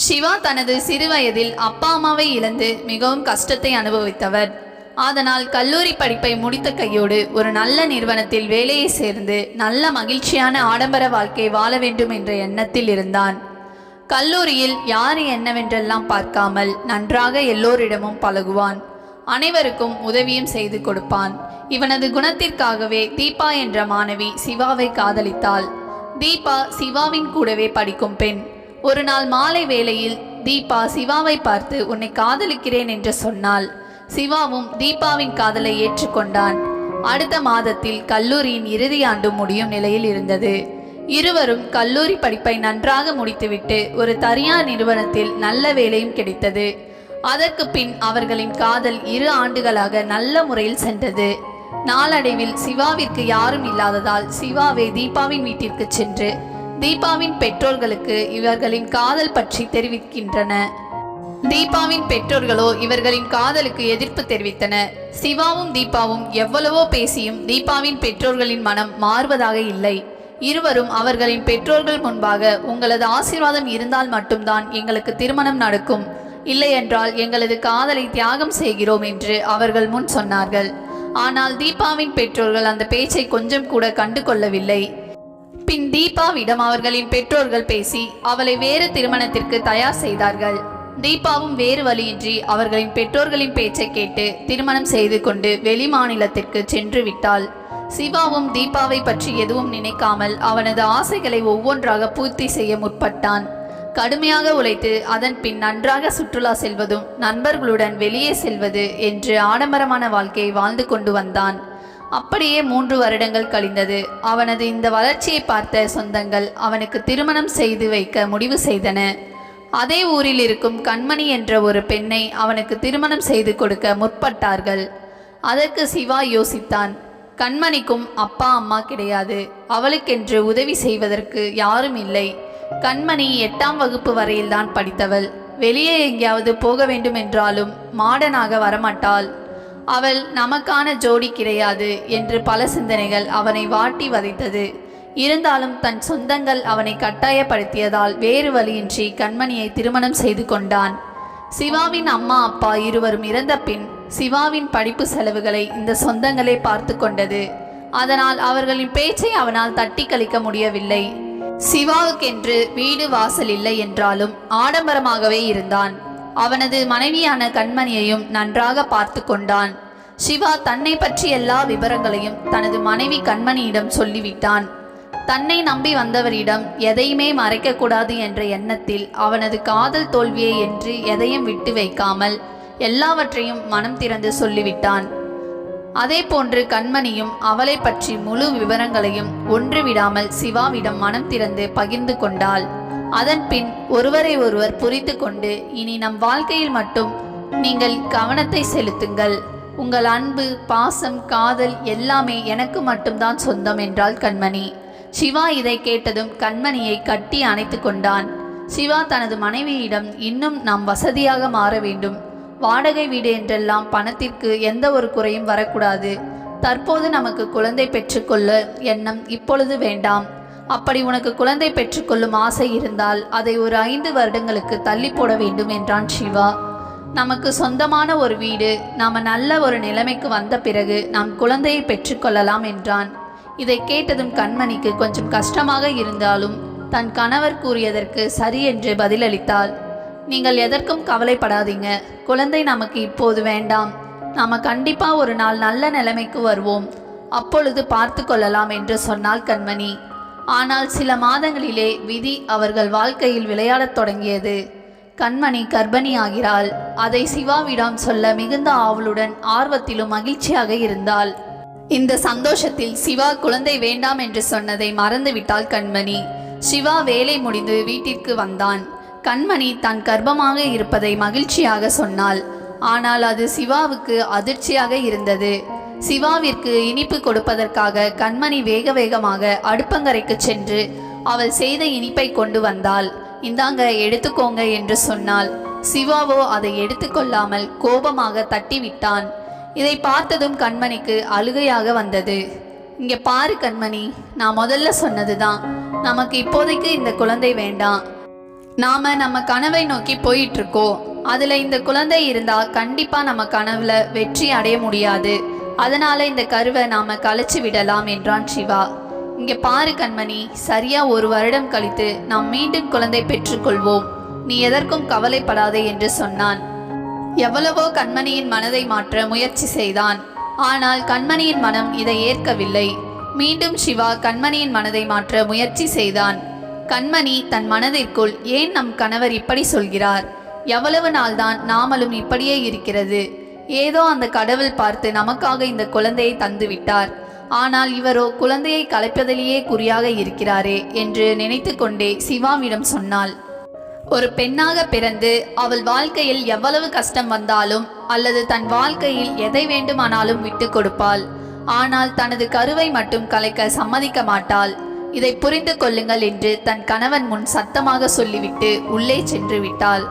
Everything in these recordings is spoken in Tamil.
சிவா தனது சிறுவயதில் அப்பா அம்மாவை இழந்து மிகவும் கஷ்டத்தை அனுபவித்தவர். அதனால் கல்லூரி படிப்பை முடித்த கையோடு ஒரு நல்ல நிறுவனத்தில் வேலையை சேர்ந்து நல்ல மகிழ்ச்சியான ஆடம்பர வாழ்க்கை வாழ வேண்டும் என்ற எண்ணத்தில் இருந்தான். கல்லூரியில் யார் என்னவென்றெல்லாம் பார்க்காமல் நன்றாக எல்லோரிடமும் பழகுவான். அனைவருக்கும் உதவியும் செய்து கொடுப்பான். இவனது குணத்திற்காகவே தீபா என்ற மாணவி சிவாவை காதலித்தாள். தீபா சிவாவின் கூடவே படிக்கும் பெண். ஒரு நாள் மாலை வேளையில் தீபா சிவாவை பார்த்து உன்னை காதலிக்கிறேன் என்று சொன்னாள். சிவாவும் தீபாவின் காதலை ஏற்றுக்கொண்டான். அடுத்த மாதத்தில் கல்லூரியின் இறுதி ஆண்டு முடியும் நிலையில் இருந்தது. இருவரும் கல்லூரி படிப்பை நன்றாக முடித்துவிட்டு ஒரு தனியார் நிறுவனத்தில் நல்ல வேலையும் கிடைத்தது. அதற்கு பின் அவர்களின் காதல் 2 ஆண்டுகளாக நல்ல முறையில் சென்றது. நாளடைவில் சிவாவிற்கு யாரும் இல்லாததால் சிவாவே தீபாவின் வீட்டிற்கு சென்று தீபாவின் பெற்றோர்களுக்கு இவர்களின் காதல் பற்றி தெரிவிக்கின்றன. தீபாவின் பெற்றோர்களோ இவர்களின் காதலுக்கு எதிர்ப்பு தெரிவித்தனர். சிவாவும் தீபாவும் எவ்வளவோ பேசியும் தீபாவின் பெற்றோர்களின் மனம் மாறுவதாக இல்லை. இருவரும் அவர்களின் பெற்றோர்கள் முன்பாக உங்களது ஆசீர்வாதம் இருந்தால் மட்டும்தான் எங்களுக்கு திருமணம் நடக்கும், இல்லையென்றால் எங்களது காதலை தியாகம் செய்கிறோம் என்று அவர்கள் முன் சொன்னார்கள். ஆனால் தீபாவின் பெற்றோர்கள் அந்த பேச்சை கொஞ்சம் கூட கண்டு கொள்ளவில்லை. பின் தீபாவிடம் அவர்களின் பெற்றோர்கள் பேசி அவளை வேறு திருமணத்திற்கு தயார் செய்தார்கள். தீபாவும் வேறு வழியின்றி அவர்களின் பெற்றோர்களின் பேச்சை கேட்டு திருமணம் செய்து கொண்டு வெளி மாநிலத்திற்கு சென்று விட்டாள். சிவாவும் தீபாவை பற்றி எதுவும் நினைக்காமல் அவனது ஆசைகளை ஒவ்வொன்றாக பூர்த்தி செய்ய முற்பட்டான். கடுமையாக உழைத்து அதன் பின் நன்றாக சுற்றுலா செல்வதும் நண்பர்களுடன் வெளியே செல்வது என்று ஆடம்பரமான வாழ்க்கையை வாழ்ந்து கொண்டு வந்தான். அப்படியே 3 வருடங்கள் கழிந்தது. அவனது இந்த வளர்ச்சியை பார்த்த சொந்தங்கள் அவனுக்கு திருமணம் செய்து வைக்க முடிவு செய்தன. அதே ஊரில் இருக்கும் கண்மணி என்ற ஒரு பெண்ணை அவனுக்கு திருமணம் செய்து கொடுக்க முற்பட்டார்கள். அதற்கு சிவா யோசித்தான். கண்மணிக்கும் அப்பா அம்மா கிடையாது, அவளுக்கென்று உதவி செய்வதற்கு யாரும் இல்லை. கண்மணி 8ஆம் வகுப்பு வரையில்தான் படித்தவள். வெளியே எங்கேயாவது போக வேண்டும் என்றாலும் மாடனாக வரமாட்டாள். அவள் நமக்கான ஜோடி கிடையாது என்று பல சிந்தனைகள் அவனை வாட்டி வதைத்தது. இருந்தாலும் தன் சொந்தங்கள் அவனை கட்டாயப்படுத்தியதால் வேறு வழியின்றி கண்மணியை திருமணம் செய்து கொண்டான். சிவாவின் அம்மா அப்பா இருவரும் இறந்த பின் சிவாவின் படிப்பு செலவுகளை இந்த சொந்தங்களே பார்த்து கொண்டது. அதனால் அவர்களின் பேச்சை அவனால் தட்டி கழிக்க முடியவில்லை. சிவாவுக்கென்று வீடு வாசல் இல்லை என்றாலும் ஆடம்பரமாகவே இருந்தான். அவனது மனைவியான கண்மணியையும் நன்றாக பார்த்து கொண்டான். சிவா தன்னை பற்றி எல்லா விவரங்களையும் தனது மனைவி கண்மணியிடம் சொல்லிவிட்டான். தன்னை நம்பி வந்தவரிடம் எதையுமே மறைக்கக்கூடாது என்ற எண்ணத்தில் அவனது காதல் தோல்வியை என்று எதையும் விட்டு வைக்காமல் எல்லாவற்றையும் மனம் திறந்து சொல்லிவிட்டான். அதே போன்று கண்மணியும் அவளை பற்றி முழு விவரங்களையும் ஒன்று விடாமல் சிவாவிடம் மனம் திறந்து பகிர்ந்து கொண்டாள். அதன் பின் ஒருவரை ஒருவர் புரிந்து கொண்டு இனி நம் வாழ்க்கையில் மட்டும் நீங்கள் கவனத்தை செலுத்துங்கள், உங்கள் அன்பு பாசம் காதல் எல்லாமே எனக்கு மட்டும்தான் சொந்தம் என்றாள் கண்மணி. சிவா இதை கேட்டதும் கண்மணியை கட்டி அணைத்து கொண்டான். சிவா தனது மனைவியிடம் இன்னும் நாம் வசதியாக மாற வேண்டும், வாடகை வீடு என்றெல்லாம் பணத்திற்கு எந்த ஒரு குறையும் வரக்கூடாது, தற்போது நமக்கு குழந்தை பெற்றுக்கொள்ள எண்ணம் இப்பொழுது வேண்டாம், அப்படி உனக்கு குழந்தை பெற்றுக்கொள்ளும் ஆசை இருந்தால் அதை ஒரு 5 வருடங்களுக்கு தள்ளி போட வேண்டும் என்றான் சிவா. நமக்கு சொந்தமான ஒரு வீடு, நாம நல்ல ஒரு நிலைமைக்கு வந்த பிறகு நாம் குழந்தையை பெற்றுக்கொள்ளலாம் என்றான். இதை கேட்டதும் கண்மணிக்கு கொஞ்சம் கஷ்டமாக இருந்தாலும் தன் கணவர் கூறியதற்கு சரி என்று பதிலளித்தாள். நீங்கள் எதற்கும் கவலைப்படாதீங்க, குழந்தை நமக்கு இப்போது வேண்டாம், நாம கண்டிப்பா ஒரு நாள் நல்ல நிலைமைக்கு வருவோம், அப்பொழுது பார்த்து கொள்ளலாம் என்று சொன்னாள் கண்மணி. ஆனால் சில மாதங்களிலே விதி அவர்கள் வாழ்க்கையில் விளையாடத் தொடங்கியது. கண்மணி கர்ப்பிணியாகிறாள். அதை சிவாவிடம் சொல்ல மிகுந்த ஆவலுடன் ஆர்வத்திலும் மகிழ்ச்சியாக இருந்தாள். இந்த சந்தோஷத்தில் சிவா குழந்தை வேண்டாம் என்று சொன்னதை மறந்துவிட்டாள் கண்மணி. சிவா வேலை முடிந்து வீட்டிற்கு வந்தான். கண்மணி தான் கர்ப்பமாக இருப்பதை மகிழ்ச்சியாக சொன்னாள். ஆனால் அது சிவாவுக்கு அதிர்ச்சியாக இருந்தது. சிவாவிற்கு இனிப்பு கொடுப்பதற்காக கண்மணி வேக வேகமாக அடுப்பங்கரைக்கு சென்று அவள் செய்த இனிப்பை கொண்டு வந்தாள். இந்தாங்க எடுத்துக்கோங்க என்று சொன்னாள். சிவாவோ அதை எடுத்துக்கொள்ளாமல் கோபமாக தட்டிவிட்டான். இதை பார்த்ததும் கண்மணிக்கு அழுகையாக வந்தது. இங்கே பாரு கண்மணி, நான் முதல்ல சொன்னதுதான், நமக்கு இப்போதைக்கு இந்த குழந்தை வேண்டாம், நாம நம்ம கனவை நோக்கி போயிட்டு இருக்கோம். அதுல இந்த குழந்தை இருந்தா கண்டிப்பா நம்ம கனவுல வெற்றி அடைய முடியாது. அதனால இந்த கருவை நாம கலைச்சு விடலாம் என்றான் சிவா. இங்க பாரு கண்மணி, சரியா 1 வருடம் கழித்து நாம் மீண்டும் குழந்தை பெற்றுக்கொள்வோம். நீ எதற்கும் கவலைப்படாதே என்று சொன்னான். எவ்வளவோ கண்மணியின் மனதை மாற்ற முயற்சி செய்தான். ஆனால் கண்மணியின் மனம் இதை ஏற்கவில்லை. மீண்டும் சிவா கண்மணியின் மனதை மாற்ற முயற்சி செய்தான். கண்மணி தன் மனதிற்குள், ஏன் நம் கணவர் இப்படி சொல்கிறார்? எவ்வளவு நாள்தான் நாமளும் இப்படியே இருக்கிறது? ஏதோ அந்த கடவுள் பார்த்து நமக்காக இந்த குழந்தையை தந்துவிட்டார். ஆனால் இவரோ குழந்தையை கலைப்பதிலேயே குறியாக இருக்கிறாரே என்று நினைத்து கொண்டே சிவாவிடம் சொன்னாள். ஒரு பெண்ணாக பிறந்து அவள் வாழ்க்கையில் எவ்வளவு கஷ்டம் வந்தாலும் அல்லது தன் வாழ்க்கையில் எதை வேண்டுமானாலும் விட்டு கொடுப்பாள். ஆனால் தனது கருவை மட்டும் கலைக்க சம்மதிக்க மாட்டாள். இதை புரிந்து கொள்ளுங்கள் என்று தன் கணவன் முன் சத்தமாக சொல்லிவிட்டு உள்ளே சென்று விட்டாள்.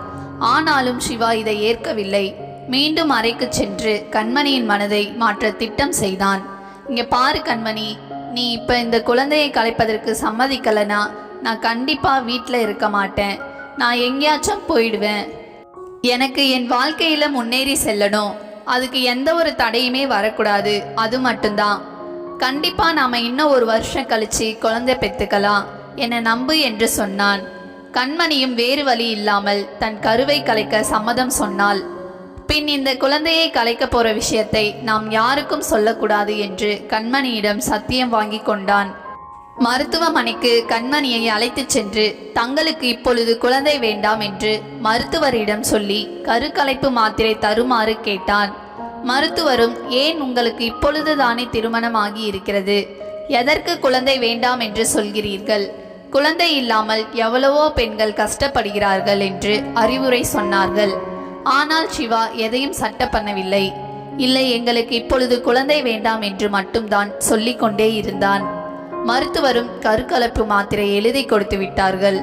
ஆனாலும் சிவா இதை ஏற்கவில்லை. மீண்டும் அறைக்கு சென்று கண்மணியின் மனதை மாற்ற திட்டம் செய்தான். இங்க பாரு கண்மணி, நீ இப்ப இந்த குழந்தையை கலைப்பதற்கு சம்மதிக்கலனா நான் கண்டிப்பா வீட்டில் இருக்க மாட்டேன். நான் எங்கேயாச்சும் போயிடுவேன். எனக்கு என் வாழ்க்கையில முன்னேறி செல்லணும். அதுக்கு எந்த ஒரு தடையுமே வரக்கூடாது. அது மட்டும்தான். கண்டிப்பா நாம இன்னும் 1 வருஷம் கழிச்சு குழந்தை பெற்றுக்கலாம், என்னை நம்பு என்று சொன்னான். கண்மணியும் வேறு வழி இல்லாமல் தன் கருவை கலைக்க சம்மதம் சொன்னாள். பின் இந்த குழந்தையை கலைக்க போற விஷயத்தை நாம் யாருக்கும் சொல்லக்கூடாது என்று கண்மணியிடம் சத்தியம் வாங்கி கொண்டான். மருத்துவமனைக்கு கண்மணியை அழைத்து சென்று தங்களுக்கு இப்பொழுது குழந்தை வேண்டாம் என்று மருத்துவரிடம் சொல்லி கருக்கலைப்பு மாத்திரை தருமாறு கேட்டான். மருத்துவரும், ஏன் உங்களுக்கு இப்பொழுது தானே திருமணம் ஆகி இருக்கிறது, எதற்கு குழந்தை வேண்டாம் என்று சொல்கிறீர்கள்? குழந்தை இல்லாமல் எவ்வளவோ பெண்கள் கஷ்டப்படுகிறார்கள் என்று அறிவுரை சொன்னார்கள். ஆனால் சிவா எதையும் சட்ட பண்ணவில்லை. இல்லை, எங்களுக்கு இப்பொழுது குழந்தை வேண்டாம் என்று மட்டும்தான் சொல்லிக்கொண்டே இருந்தான். மருத்துவரும் கருக்கலைப்பு மாத்திரை எழுதி கொடுத்து விட்டார்கள்.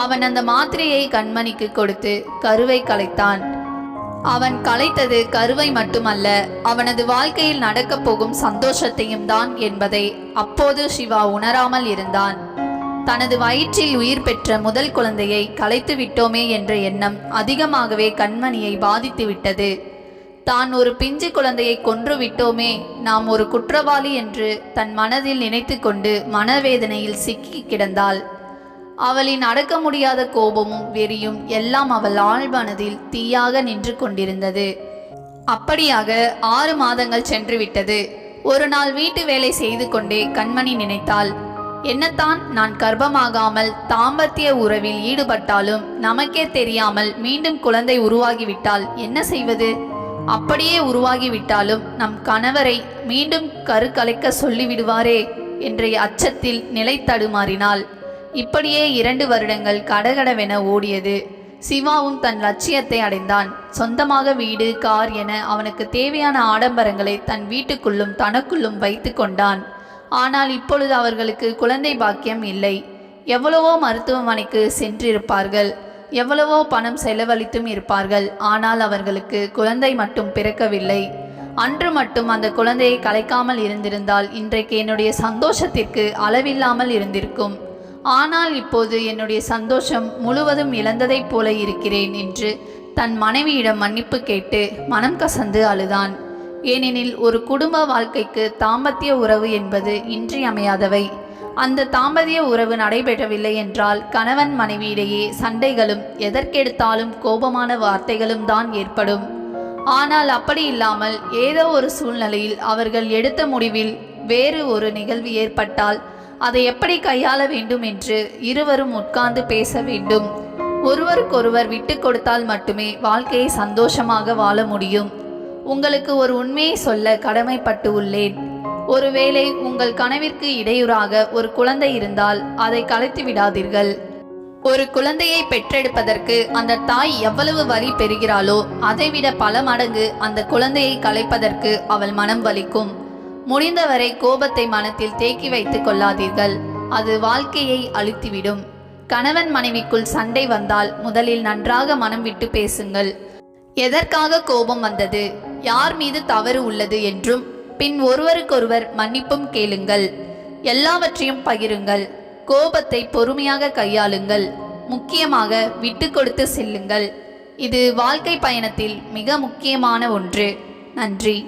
அவன் அந்த மாத்திரையை கண்மணிக்கு கொடுத்து கருவை கலைத்தான். அவன் கலைத்தது கருவை மட்டுமல்ல, அவனது வாழ்க்கையில் நடக்கப் போகும் சந்தோஷத்தையும் தான் என்பதை அப்போது சிவா உணராமல் இருந்தான். தனது வயிற்றில் உயிர் பெற்ற முதல் குழந்தையை கலைத்து விட்டோமே என்ற எண்ணம் அதிகமாகவே கண்மணியை பாதித்து விட்டது. தான் ஒரு பிஞ்சு குழந்தையை கொன்று விட்டோமே, நாம் ஒரு குற்றவாளி என்று தன் மனதில் நினைத்து கொண்டு மனவேதனையில் சிக்கி கிடந்தாள். அவளின் அடக்க முடியாத கோபமும் வெறியும் எல்லாம் அவள் ஆழ்மனதில் தீயாக நின்று கொண்டிருந்தது. அப்படியாக 6 மாதங்கள் சென்று விட்டது. ஒரு நாள் வீட்டு வேலை செய்து கொண்டே கண்மணி நினைத்தாள், என்னத்தான் நான் கர்ப்பமாகாமல் தாம்பத்திய உறவில் ஈடுபட்டாலும் நமக்கே தெரியாமல் மீண்டும் குழந்தை உருவாகிவிட்டால் என்ன செய்வது? அப்படியே உருவாகிவிட்டாலும் நம் கணவரை மீண்டும் கருக்கலைக்க சொல்லிவிடுவாரே என்ற அச்சத்தில் நிலை தடுமாறினாள். இப்படியே 2 வருடங்கள் கடகடவென ஓடியது. சிவாவும் தன் லட்சியத்தை அடைந்தான். சொந்தமாக வீடு, கார் என அவனுக்கு தேவையான ஆடம்பரங்களை தன் வீட்டுக்குள்ளும் தனக்குள்ளும் வைத்து கொண்டான். ஆனால் இப்பொழுது அவர்களுக்கு குழந்தை பாக்கியம் இல்லை. எவ்வளவோ மருத்துவமனைக்கு சென்றிருப்பார்கள், எவ்வளவோ பணம் செலவழித்தும் இருப்பார்கள். ஆனால் அவர்களுக்கு குழந்தை மட்டும் பிறக்கவில்லை. அன்று மட்டும் அந்த குழந்தையை கலைக்காமல் இருந்திருந்தால் இன்றைக்கு என்னுடைய சந்தோஷத்திற்கு அளவில்லாமல் இருந்திருக்கும். ஆனால் இப்போது என்னுடைய சந்தோஷம் முழுவதும் இழந்ததைப் போல இருக்கிறேன் என்று தன் மனைவியிடம் மன்னிப்பு கேட்டு மனம் கசந்து அழுதான். ஏனெனில் ஒரு குடும்ப வாழ்க்கைக்கு தாம்பத்திய உறவு என்பது இன்றியமையாதவை. அந்த தாம்பத்திய உறவு நடைபெறவில்லை என்றால் கணவன் மனைவியிடையே சண்டைகளும் எதற்கெடுத்தாலும் கோபமான வார்த்தைகளும் தான் ஏற்படும். ஆனால் அப்படி இல்லாமல் ஏதோ ஒரு சூழ்நிலையில் அவர்கள் எடுத்த முடிவில் வேறு ஒரு நிகழ்வு ஏற்பட்டால் அதை எப்படி கையாள வேண்டும் என்று இருவரும் உட்கார்ந்து பேச வேண்டும். ஒருவருக்கொருவர் விட்டு கொடுத்தால் மட்டுமே வாழ்க்கையை சந்தோஷமாக வாழ முடியும். உங்களுக்கு ஒரு உண்மையை சொல்ல கடமைப்பட்டு உள்ளேன். ஒருவேளை உங்கள் கனவிற்கு இடையூறாக ஒரு குழந்தை இருந்தால் அதை கலைத்து விடாதீர்கள். ஒரு குழந்தையை பெற்றெடுப்பதற்கு அந்த தாய் எவ்வளவு வலி பெறுகிறாளோ அதைவிட பல மடங்கு அந்த குழந்தையை கலைப்பதற்கு அவள் மனம் வலிக்கும். முடிந்தவரை கோபத்தை மனத்தில் தேக்கி வைத்துக் கொள்ளாதீர்கள். அது வாழ்க்கையை அழித்துவிடும். கணவன் மனைவிக்குள் சண்டை வந்தால் முதலில் நன்றாக மனம் விட்டு பேசுங்கள். எதற்காக கோபம் வந்தது, யார் மீது தவறு உள்ளது என்றும் பின் ஒருவருக்கொருவர் மன்னிப்பும் கேளுங்கள். எல்லாவற்றையும் பகிருங்கள். கோபத்தை பொறுமையாக கையாளுங்கள். முக்கியமாக விட்டு கொடுத்து செல்லுங்கள். இது வாழ்க்கை பயணத்தில் மிக முக்கியமான ஒன்று. நன்றி.